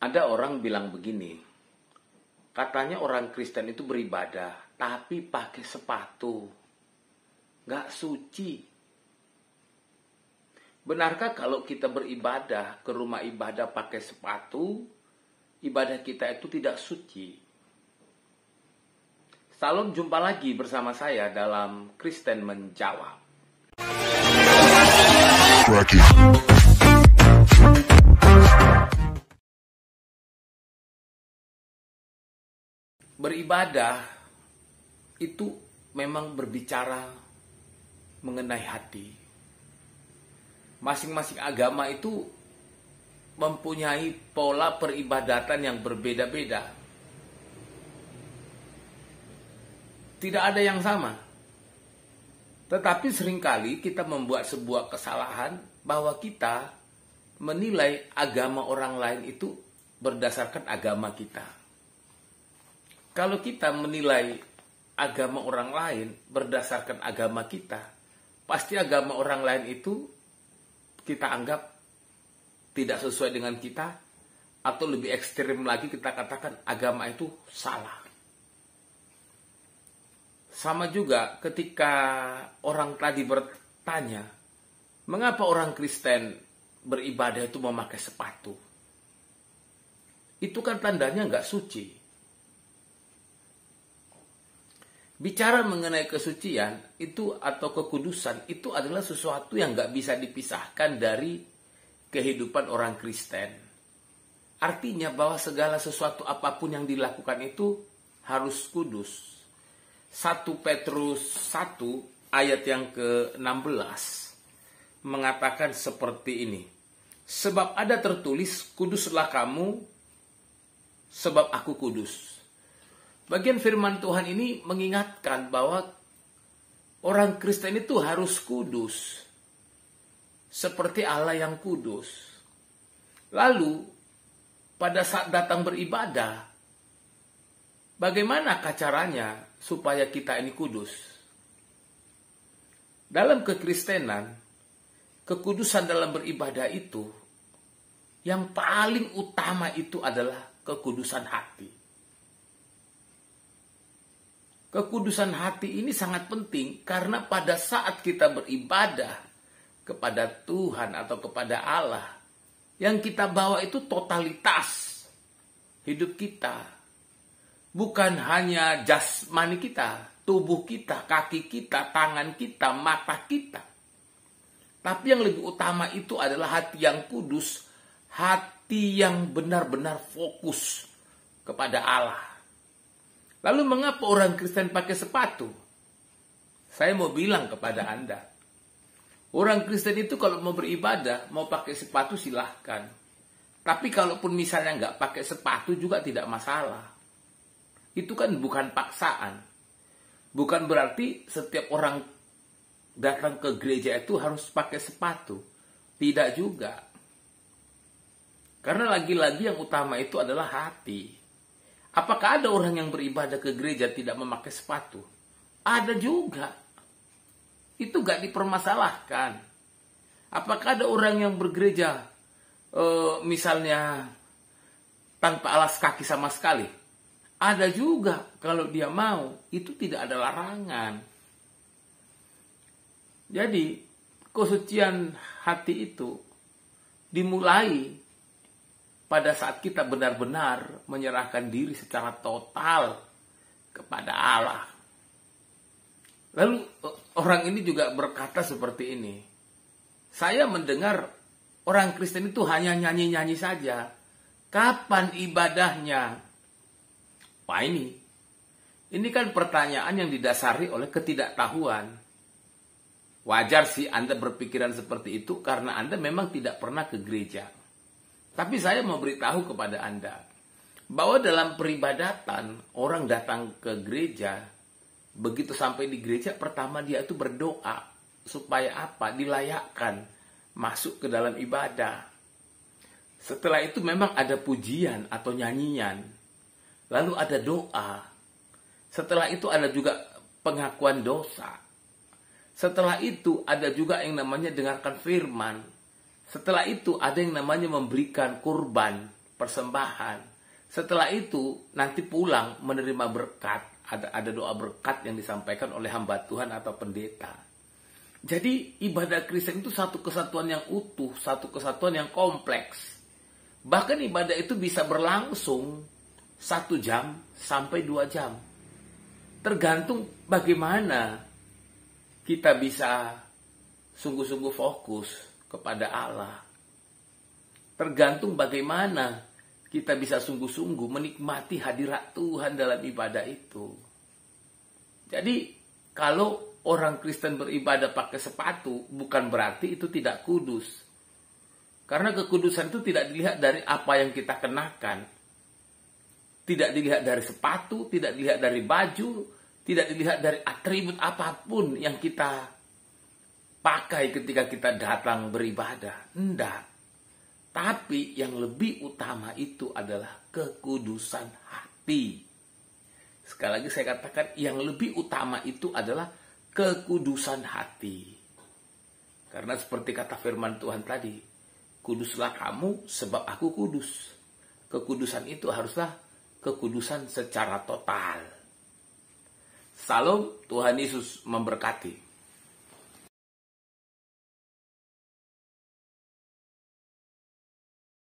Ada orang bilang begini, katanya orang Kristen itu beribadah, tapi pakai sepatu. Nggak suci. Benarkah kalau kita beribadah ke rumah ibadah pakai sepatu, ibadah kita itu tidak suci? Salam, jumpa lagi bersama saya dalam Kristen Menjawab. Beribadah itu memang berbicara mengenai hati. Masing-masing agama itu mempunyai pola peribadatan yang berbeda-beda. Tidak ada yang sama. Tetapi seringkali kita membuat sebuah kesalahan bahwa kita menilai agama orang lain itu berdasarkan agama kita. Kalau kita menilai agama orang lain berdasarkan agama kita, pasti agama orang lain itu kita anggap tidak sesuai dengan kita, atau lebih ekstrim lagi kita katakan agama itu salah. Sama juga ketika orang tadi bertanya, mengapa orang Kristen beribadah itu memakai sepatu? Itu kan tandanya nggak suci. Bicara mengenai kesucian itu atau kekudusan itu adalah sesuatu yang nggak bisa dipisahkan dari kehidupan orang Kristen. Artinya bahwa segala sesuatu apapun yang dilakukan itu harus kudus. 1 Petrus 1 ayat yang ke-16 mengatakan seperti ini. Sebab ada tertulis, kuduslah kamu sebab aku kudus. Bagian firman Tuhan ini mengingatkan bahwa orang Kristen itu harus kudus. Seperti Allah yang kudus. Lalu, pada saat datang beribadah, bagaimanakah caranya supaya kita ini kudus? Dalam kekristenan, kekudusan dalam beribadah itu, yang paling utama itu adalah kekudusan hati. Kekudusan hati ini sangat penting karena pada saat kita beribadah kepada Tuhan atau kepada Allah, yang kita bawa itu totalitas hidup kita. Bukan hanya jasmani kita, tubuh kita, kaki kita, tangan kita, mata kita. Tapi yang lebih utama itu adalah hati yang kudus, hati yang benar-benar fokus kepada Allah. Lalu mengapa orang Kristen pakai sepatu? Saya mau bilang kepada Anda, orang Kristen itu kalau mau beribadah, mau pakai sepatu silahkan. Tapi kalaupun misalnya nggak pakai sepatu juga tidak masalah. Itu kan bukan paksaan. Bukan berarti setiap orang datang ke gereja itu harus pakai sepatu. Tidak juga. Karena lagi-lagi yang utama itu adalah hati. Apakah ada orang yang beribadah ke gereja tidak memakai sepatu? Ada juga. Itu gak dipermasalahkan. Apakah ada orang yang bergereja misalnya tanpa alas kaki sama sekali? Ada juga. Kalau dia mau, itu tidak ada larangan. Jadi, kesucian hati itu dimulai pada saat kita benar-benar menyerahkan diri secara total kepada Allah. Lalu orang ini juga berkata seperti ini. Saya mendengar orang Kristen itu hanya nyanyi-nyanyi saja. Kapan ibadahnya? Wah ini kan pertanyaan yang didasari oleh ketidaktahuan. Wajar sih Anda berpikiran seperti itu karena Anda memang tidak pernah ke gereja. Tapi saya mau beritahu kepada Anda bahwa dalam peribadatan orang datang ke gereja, begitu sampai di gereja pertama dia itu berdoa supaya apa? Dilayakkan masuk ke dalam ibadah. Setelah itu memang ada pujian atau nyanyian. Lalu ada doa. Setelah itu ada juga pengakuan dosa. Setelah itu ada juga yang namanya dengarkan firman. Setelah itu ada yang namanya memberikan kurban. persembahan. Setelah itu nanti pulang menerima berkat. Ada doa berkat yang disampaikan oleh hamba Tuhan atau pendeta. Jadi ibadah Kristen itu satu kesatuan yang utuh, satu kesatuan yang kompleks. Bahkan ibadah itu bisa berlangsung 1 jam sampai 2 jam. Tergantung bagaimana kita bisa sungguh-sungguh fokus kepada Allah. Tergantung bagaimana kita bisa sungguh-sungguh menikmati hadirat Tuhan dalam ibadah itu. Jadi kalau orang Kristen beribadah pakai sepatu, bukan berarti itu tidak kudus. Karena kekudusan itu tidak dilihat dari apa yang kita kenakan. Tidak dilihat dari sepatu, tidak dilihat dari baju, tidak dilihat dari atribut apapun yang kita pakai ketika kita datang beribadah. Tidak. Tapi yang lebih utama itu adalah kekudusan hati. Sekali lagi saya katakan, yang lebih utama itu adalah kekudusan hati. Karena seperti kata firman Tuhan tadi, kuduslah kamu sebab aku kudus. Kekudusan itu haruslah kekudusan secara total. Salam, Tuhan Yesus memberkati.